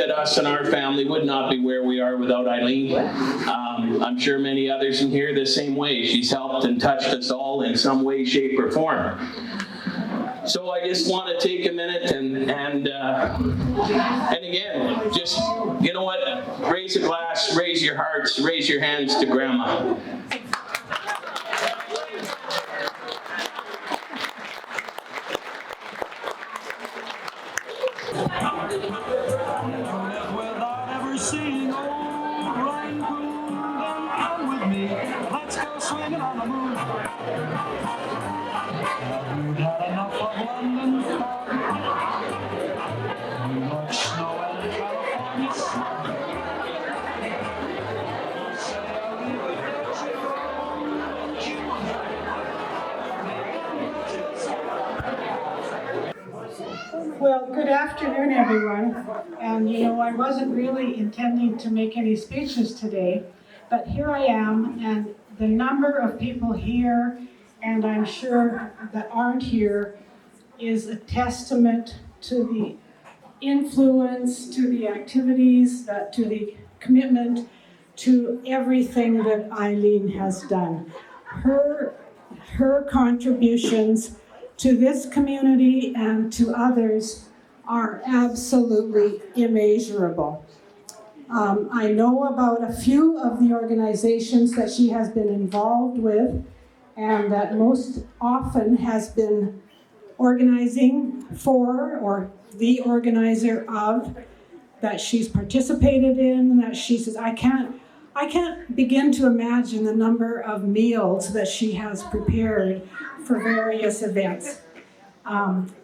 that us and our family would not be where we are without Eileen. I'm sure many others in here the same way. She's helped and touched us all in some way, shape, or form. So I just want to take a minute and again, just, you know what, raise a glass, raise your hearts, raise your hands to Grandma. Without ever seeing old Ryan Coon, then come with me. Let's go swinging on the moon. We've had enough of London fog, New York snow and California smog. Say I'll leave it Well, good afternoon, everyone. And you know, I wasn't really intending to make any speeches today, but here I am, and the number of people here, and I'm sure that aren't here, is a testament to the influence, to the activities, to the commitment, to everything that Eileen has done. Her contributions to this community and to others are absolutely immeasurable. I know about a few of the organizations that she has been involved with and that most often has been organizing for or the organizer of, that she's participated in, that she says, I can't begin to imagine the number of meals that she has prepared for various events.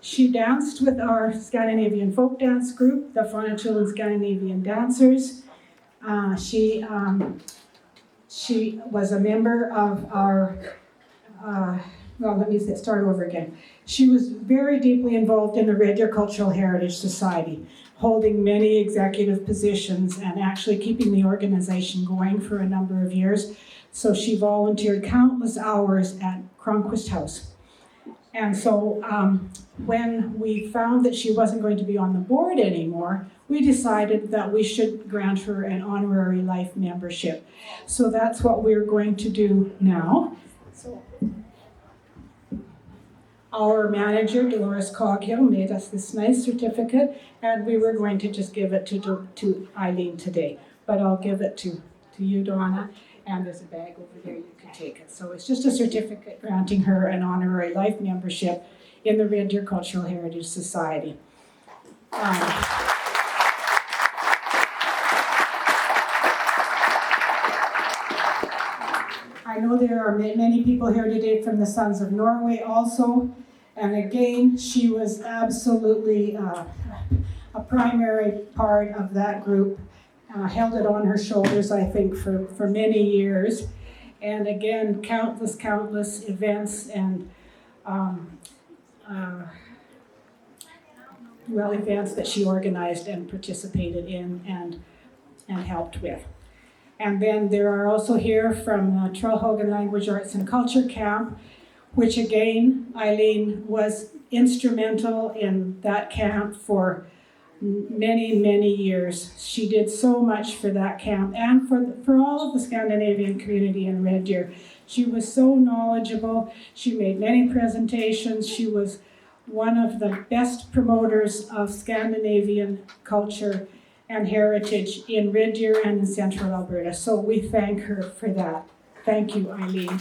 She danced with our Scandinavian folk dance group, the Fronachildren Scandinavian Dancers. She was a member of our, start over again. She was very deeply involved in the Red Deer Cultural Heritage Society, holding many executive positions and actually keeping the organization going for a number of years. So she volunteered countless hours at Cronquist House. And so when we found that she wasn't going to be on the board anymore, we decided that we should grant her an honorary life membership. So that's what we're going to do now. So our manager, Dolores Coghill, made us this nice certificate, and we were going to just give it to Eileen today. But I'll give it to you, Donna, and there's a bag over there, you can take it. So it's just a certificate granting her an honorary life membership in the Red Deer Cultural Heritage Society. I know there are many people here today from the Sons of Norway also. And again, she was absolutely a primary part of that group. Held it on her shoulders, I think, for many years. And again, countless events and events that she organized and participated in and helped with. And then there are also here from Trollhaugen Language Arts and Culture Camp, which again, Eileen was instrumental in that camp for many years. She did so much for that camp and for all of the Scandinavian community in Red Deer. She was so knowledgeable. She made many presentations. She was one of the best promoters of Scandinavian culture and heritage in Red Deer and in central Alberta. So we thank her for that. Thank you, Eileen.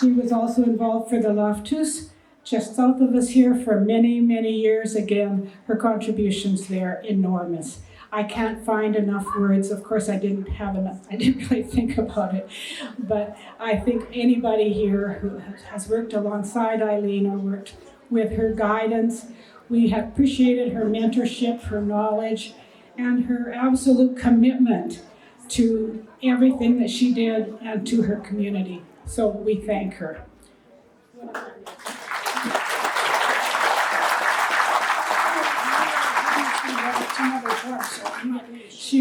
She was also involved for the Loftus, just south of us here, for many years. Again, her contributions there enormous. I can't find enough words. Of course, I didn't really think about it. But I think anybody here who has worked alongside Eileen or worked with her guidance, we have appreciated her mentorship, her knowledge, and her absolute commitment to everything that she did and to her community. So we thank her.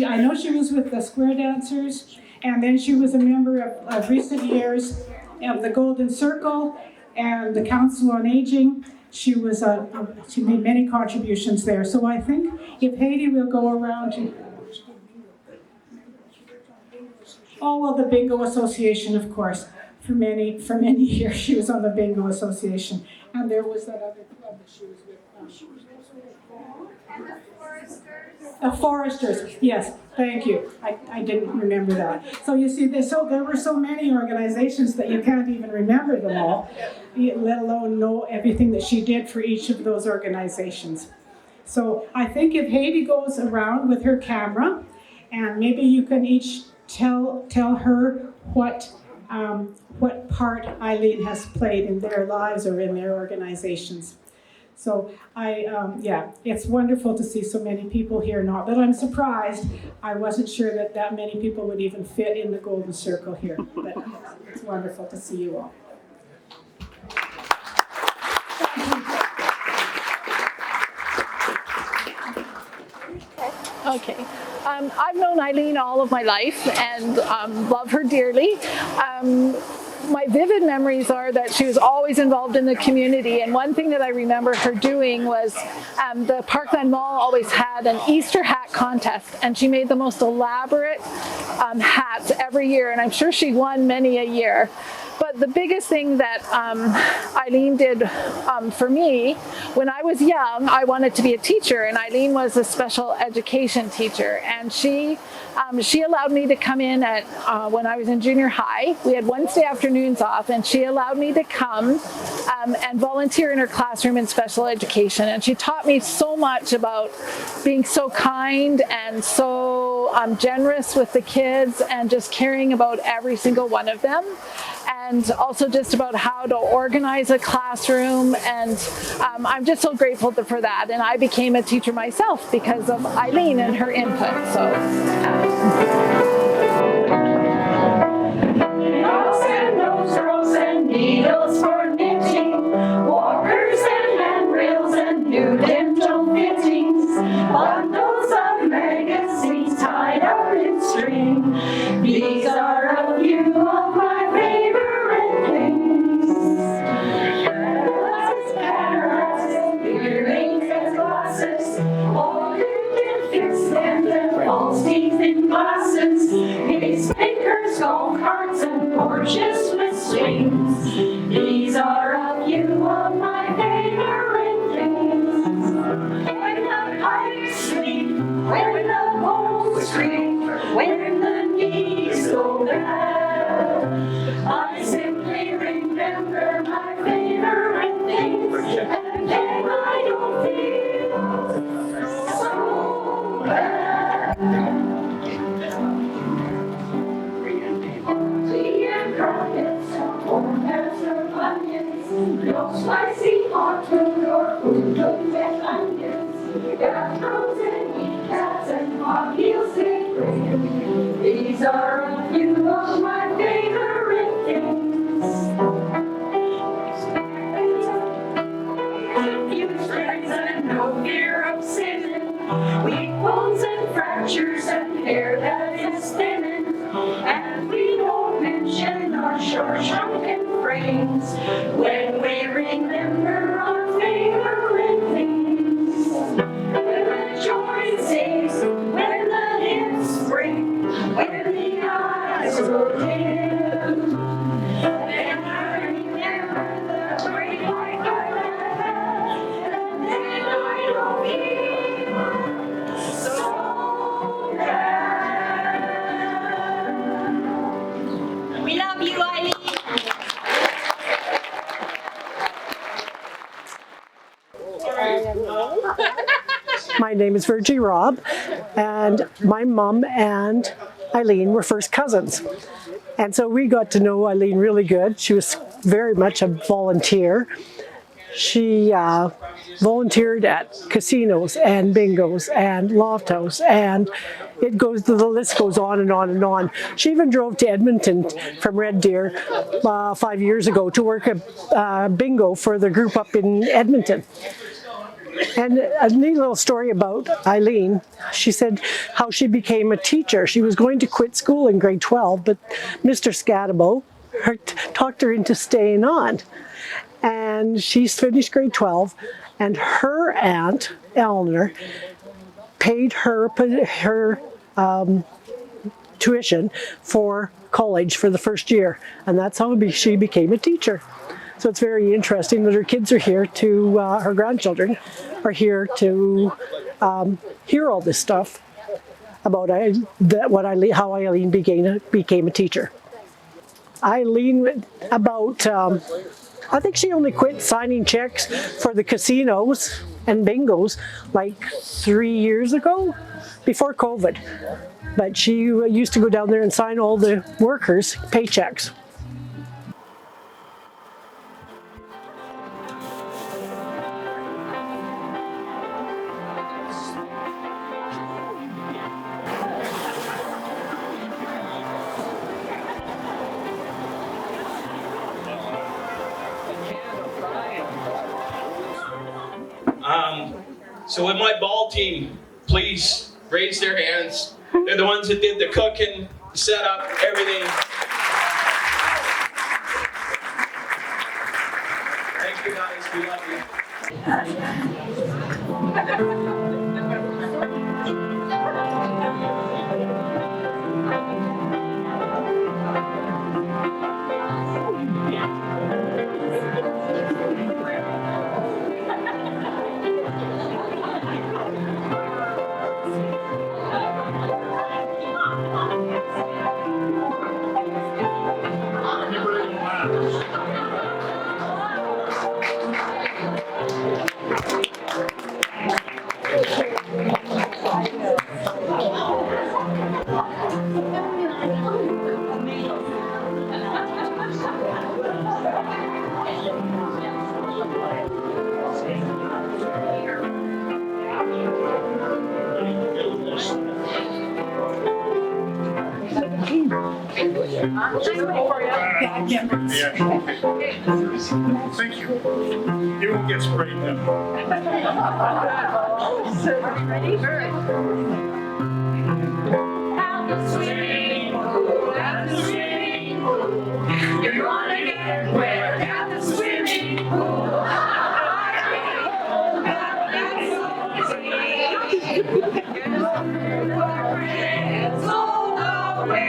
I know she was with the Square Dancers, and then she was a member of recent years of the Golden Circle, and the Council on Aging. She made many contributions there. So I think if Haiti will go around to, oh well, the Bingo Association, of course. For many years, she was on the Bingo Association, and there was that other club that she was with. The Foresters, yes, thank you. I didn't remember that. So you see, there were so many organizations that you can't even remember them all, let alone know everything that she did for each of those organizations. So I think if Haiti goes around with her camera, and maybe you can each tell her what part Eileen has played in their lives or in their organizations. So yeah, it's wonderful to see so many people here. Not that I'm surprised. I wasn't sure that many people would even fit in the Golden Circle here, but it's wonderful to see you all. Okay. I've known Eileen all of my life and love her dearly. My vivid memories are that she was always involved in the community, and one thing that I remember her doing was the Parkland Mall always had an Easter hat contest, and she made the most elaborate hats every year, and I'm sure she won many a year. But the biggest thing that Eileen did for me, when I was young, I wanted to be a teacher, and Eileen was a special education teacher. And she allowed me to come in at when I was in junior high. We had Wednesday afternoons off, and she allowed me to come and volunteer in her classroom in special education. And she taught me so much about being so kind and so generous with the kids and just caring about every single one of them. And also just about how to organize a classroom, and I'm just so grateful for that. And I became a teacher myself because of Eileen and her input. So. Knobs and nose rolls and needles for knitting, walkers and handrails and new dental fittings, bundles of magazines tied up in string. These are a few of my favorite things. Cameras, earrings and glasses, all you can fix them and false teeth in glasses, pacemakers, golf carts and porches with swings. These are a few of my favorite things. When the pipes sleep, when the poles scream, when the knees go bad, I simply remember my favorite things, and then I don't feel so bad. Tea and crumpets, corners or onions, no spicy hot food or food cooked with onions, bathrooms and heat cats and hot heels they bring. These are a few of my favorite things. Few strings and no fear of sinning, weak bones and fractures and hair that is thinning, and we don't mention our short shrunken frames when we remember our favorite things. When the joint sings, when the hips spring, when the eyes grow dim, then I remember the great life I had, and then I don't feel so bad. We love you, Eileen. My name is Virgie Robb, and my mom and Eileen were first cousins. And so we got to know Eileen really good. She was very much a volunteer. She volunteered at casinos and bingos and loft house, and the list goes on and on and on. She even drove to Edmonton from Red Deer 5 years ago to work a bingo for the group up in Edmonton. And a neat little story about Eileen, she said how she became a teacher. She was going to quit school in grade 12, but Mr. Scatabo talked her into staying on. and she's finished grade 12, and her aunt, Eleanor, paid her tuition for college for the first year, and that's how she became a teacher. So it's very interesting that her kids are here to, her grandchildren are here to hear all this stuff about how Eileen became a teacher. Eileen, I think she only quit signing checks for the casinos and bingos like 3 years ago, before COVID. But she used to go down there and sign all the workers' paychecks. So would my ball team please raise their hands? They're the ones that did the cooking, set up, everything. Thank you guys, we love you. Thank you. You won't get sprayed now. Ready? At the swimming pool, at the swimming pool, you're gonna get wet at the swimming pool. It's all the way.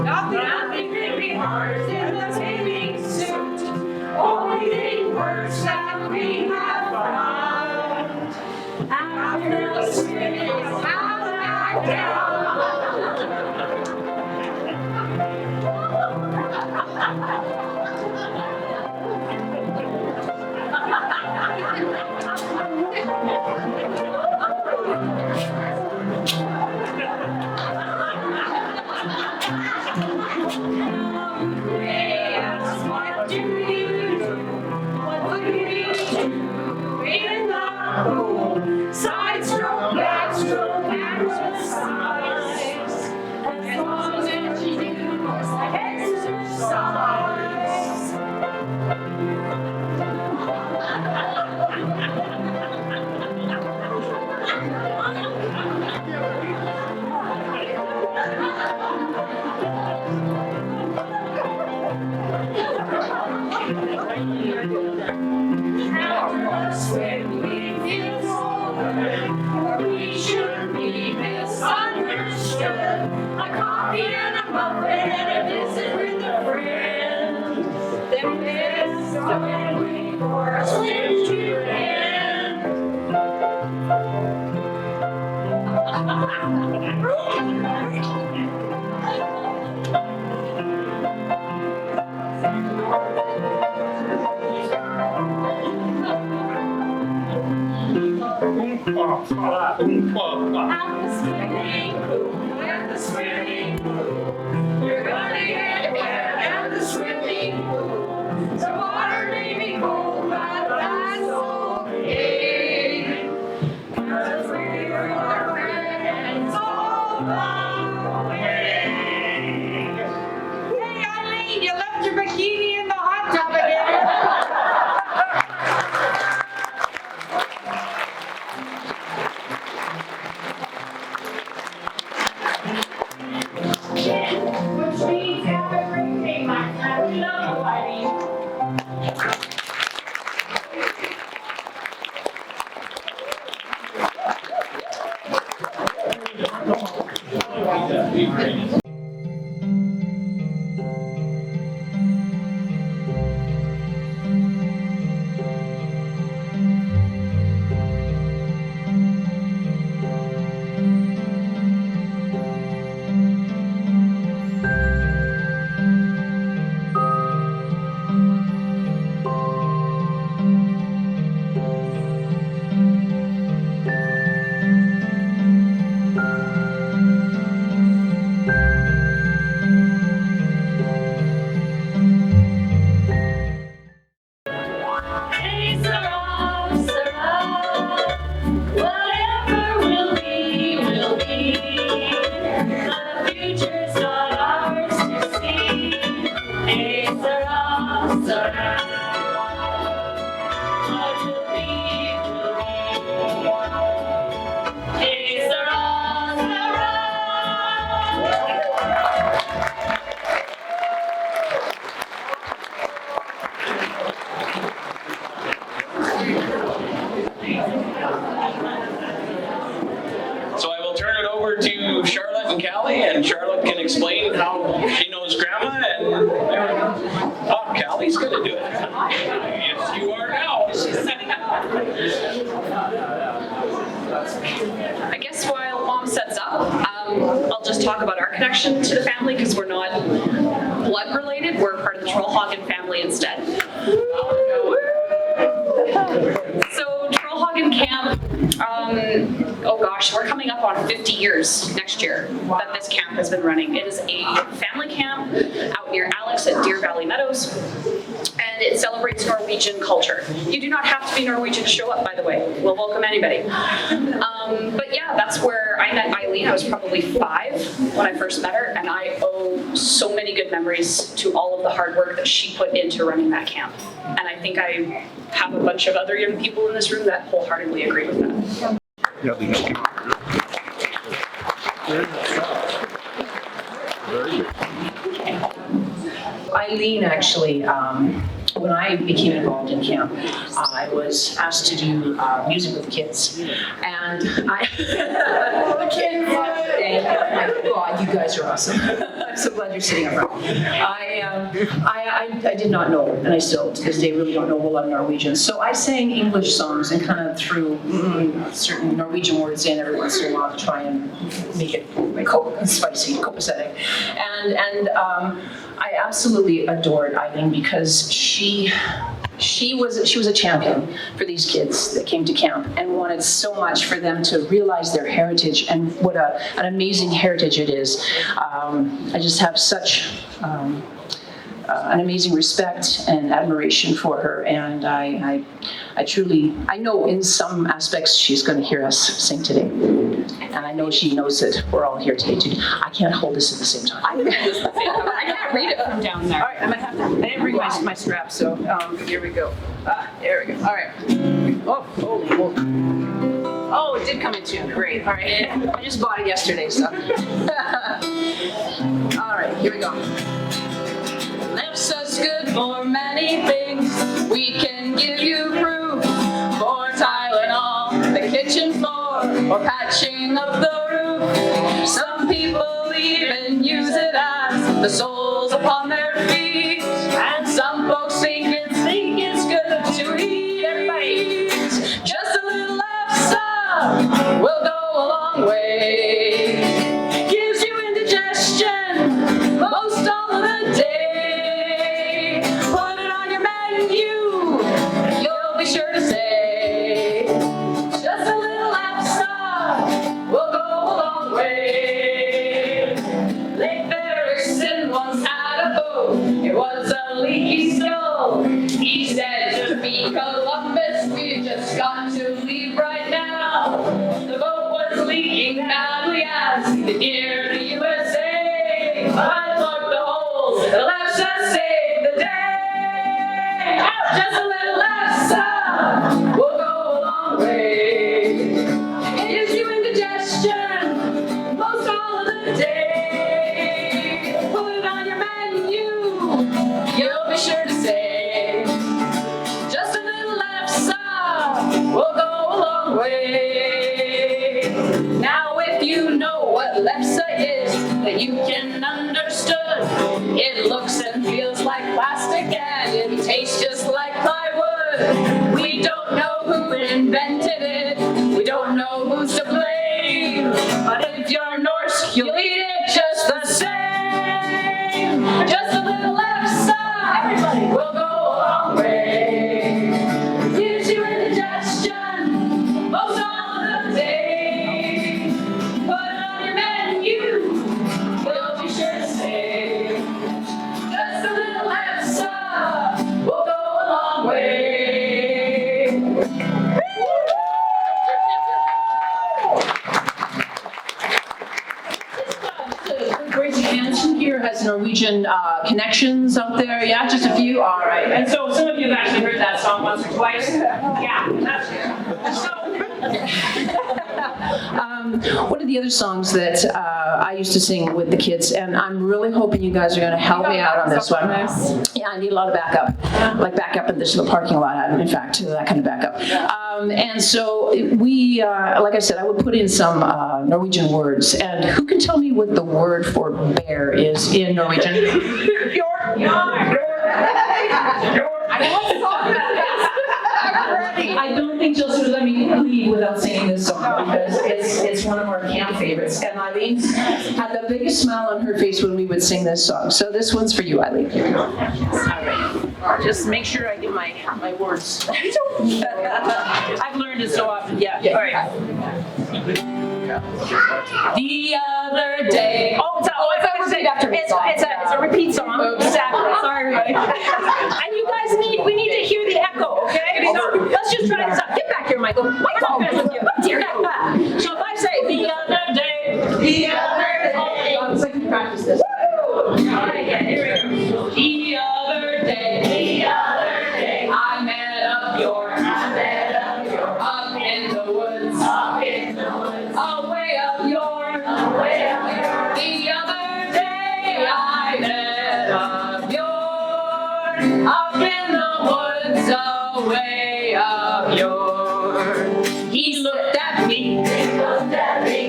Nothing could be harder than the bathing suit. Only thing worse that we have found. After the swimming, out back down. They ask, what do you do? What do you do in the pool? Side stroke, back stroke, exercise. As long as you do exercise. When we feel over, or we should be misunderstood. A coffee and a muffin and a visit with a friend. Then this is when we for a slim to end. At the swimming pool, at the swimming pool, you're gonna get wet at the swimming pool. The water may be cold, but that's okay. 'Cause we're your friends all the way. to the family because we're not blood related. We're part of the Trollhagen family instead. So Trollhagen Camp, oh gosh, we're coming up on 50 years next year that this camp has been running. It is a family camp out near Alex at Deer Valley Meadows, and it celebrates Norwegian culture. You do not have to be Norwegian to show up, by the way. We'll welcome anybody. But yeah, that's where I met Eileen. I was probably 5 when I first met her, and I owe so many good memories to all of the hard work that she put into running that camp. And I think I have a bunch of other young people in this room that wholeheartedly agree with that. Eileen actually, when I became involved in camp, I was asked to do music with the kids, and the kids. My God, you guys are awesome. I'm so glad you're sitting up front. I did not know, and I still to this day really don't know a whole lot of Norwegian. So I sang English songs and kind of threw certain Norwegian words in every once in a while to try and make it spicy, copacetic, and I absolutely adored Eileen because she was a champion for these kids that came to camp and wanted so much for them to realize their heritage and what an amazing heritage it is. I just have such an amazing respect and admiration for her, and I know in some aspects she's going to hear us sing today. And I know she knows that we're all here today too. I can't hold this at the same time. I can't hold this at the same time. I can't read it from down there. All right, I'm gonna have to. I didn't bring my strap, so here we go. There we go. All right. Oh, holy moly. Oh, it did come in tune. Great. All right. I just bought it yesterday, so. All right, here we go. Life's us good for many things. We can give you proof. For Tylenol, the kitchen floor, or patching up the roof. Some people even use it as the soles upon their feet. And some folks think it's good to eat. Everybody eat. Just a little lefse will go a long way. Gives you indigestion most all of the day. Put it on your menu, you'll be sure to say. Just a little lefse will go a long way. Lake Ferguson once had a boat. It was a leaky skull. He said to me, Columbus, we just got to leave right now. The boat was leaking badly as near the USA. I plugged the holes, the lefse saved the day. Just a little lefse will go a long way. It gives you indigestion most all of the day. Put it on your menu, you'll be sure to say. Just a little lefse will go a long way. Now if you know what lefse is, that you can understood. It looks and feels like plastic and it tastes just like plywood. We don't know who invented it. We don't know who's to blame. But if you're Norse, you'll eat it just the same. Just a little lefse will go a long way. Gives you indigestion most all of the day. Put it on your menu, we'll be sure to say. Just a little lefse will go a long way. Gracie Hansen here has Norwegian connections out there. Yeah, just a few. All right. And so some of you have actually heard that song once or twice. Yeah. One of the other songs that I used to sing with the kids, and I'm really hoping you guys are going to help me out on this one. Yeah, I need a lot of backup, like backup in the parking lot, in fact, that kind of backup. And so we, like I said, I would put in some Norwegian words, and who can tell me what the word for bear is in Norwegian? I don't think Jill should let me leave without singing this song because it's one of our camp favorites. And Eileen eyes, had the biggest smile on her face when we would sing this song. So this one's for you, Eileen. All right. Just make sure I get my words. I've learned it so often. Yeah. All right. The other day. It's a repeat song. Exactly. Sorry, everybody. And you guys we need to hear the echo, okay? So let's just try this out. Get back here, Michael. Michael, with you. So if I say the other day, the other day. It's like you practice this. Woo! All right, yeah, here we go. The other day, I met a Bjorn. Up in the woods, away up York. The other day I met a Bjorn. Up in the woods, away up York. He looked at me,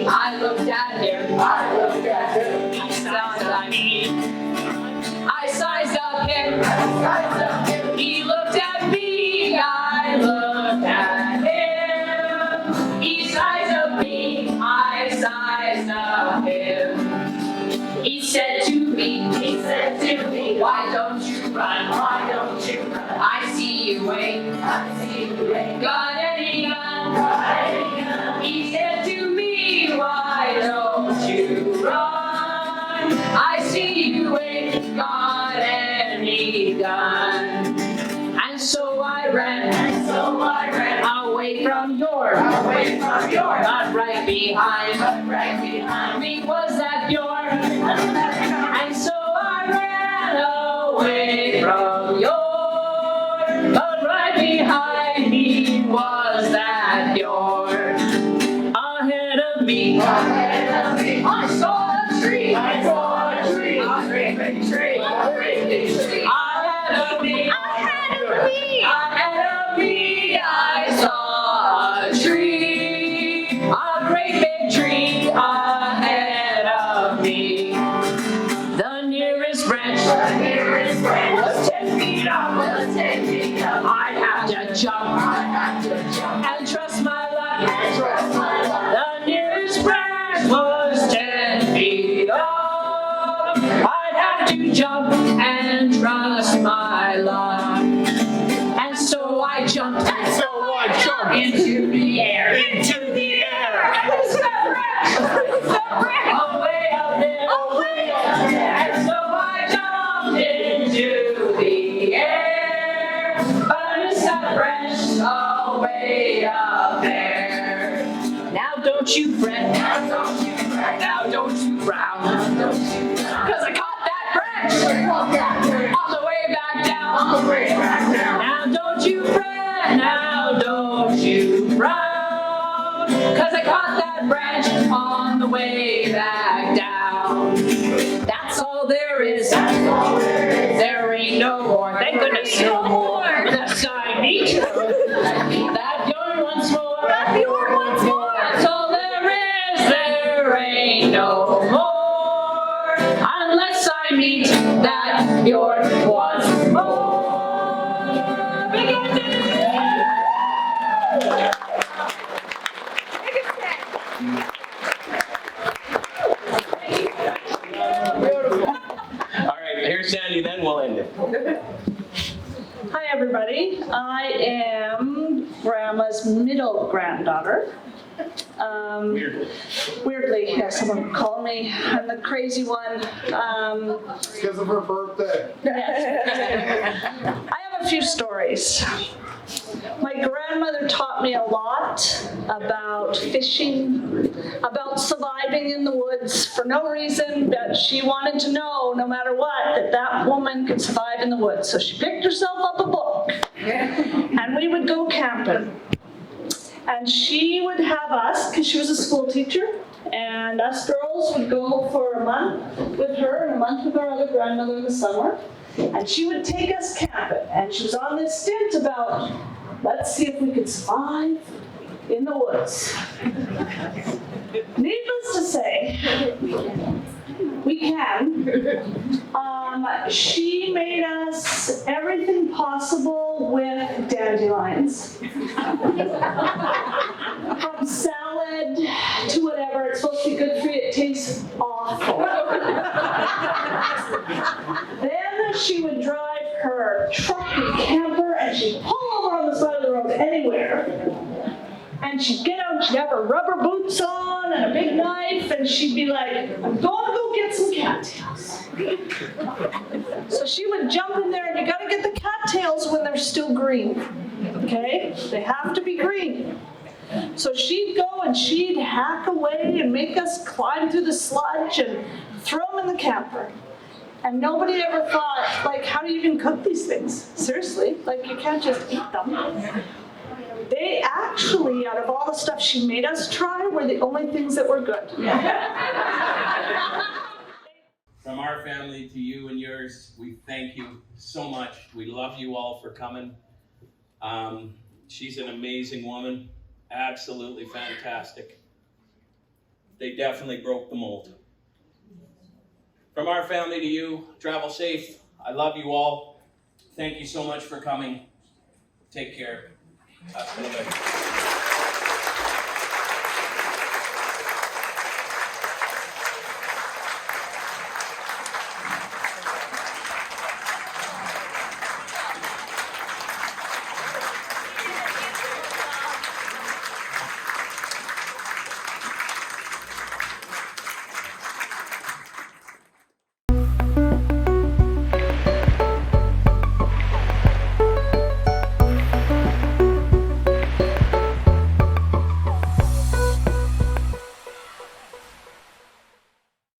I looked at him. He sounded like me. I sized up him. He looked at me, I looked at him. He sized up me, I sized up him. He said to me, why don't you run? I see you ain't got any gun. He said to me, why don't you run? I see you ain't got any gun. And so I ran away from York. Not right behind me was that York. And so I ran away from York. But right behind me was that York. Ahead of me, I saw a tree. A great big tree. Ahead of me, I saw a tree. A great big tree ahead of me. The nearest branch was 10 feet up. I'd have to jump and trust my luck. The nearest branch was 10 feet up. I'd have to jump and trust my luck. And so I jumped into the air. Away up there. And so I jumped into the air. But I missed that branch away up there. Now don't you fret. Now don't you frown. 'Cause I caught that branch on the way back down. Now don't you fret. Now don't you frown. 'Cause I caught that branch on the way back down. That's all there is. There ain't no more. Thank goodness. No more. Unless I meet that Bjorn once more. That's all there is. There ain't no more. Unless I meet that Bjorn once more. All right, here's Sandy, then we'll end it. Hi, everybody. I am Grandma's middle granddaughter. Weirdly, yeah, someone called me. I'm the crazy one. Because of her birthday. I have a few stories. My grandmother taught me a lot about fishing, about surviving in the woods for no reason, but she wanted to know, no matter what, that woman could survive in the woods. So she picked herself up a book, and we would go camping. And she would have us, because she was a school teacher, and us girls would go for a month with her and a month with our other grandmother in the summer. And she would take us camping. And she was on this stint about, let's see if we could survive in the woods. Needless to say, we can. She made us everything possible with dandelions. From salad to whatever, it's supposed to be good for you, it tastes And she'd get out, she'd have her rubber boots on and a big knife, and she'd be like, I'm going to go get some cattails. So she would jump in there, and you gotta get the cattails when they're still green, okay? They have to be green. So she'd go and she'd hack away and make us climb through the sludge and throw them in the camper. And nobody ever thought, like, how do you even cook these things? Seriously, like, you can't just eat them. They actually, out of all the stuff she made us try, were the only things that were good. From our family to you and yours, we thank you so much. We love you all for coming. She's an amazing woman, absolutely fantastic. They definitely broke the mold. From our family to you, travel safe. I love you all. Thank you so much for coming. Take care. Hasta luego.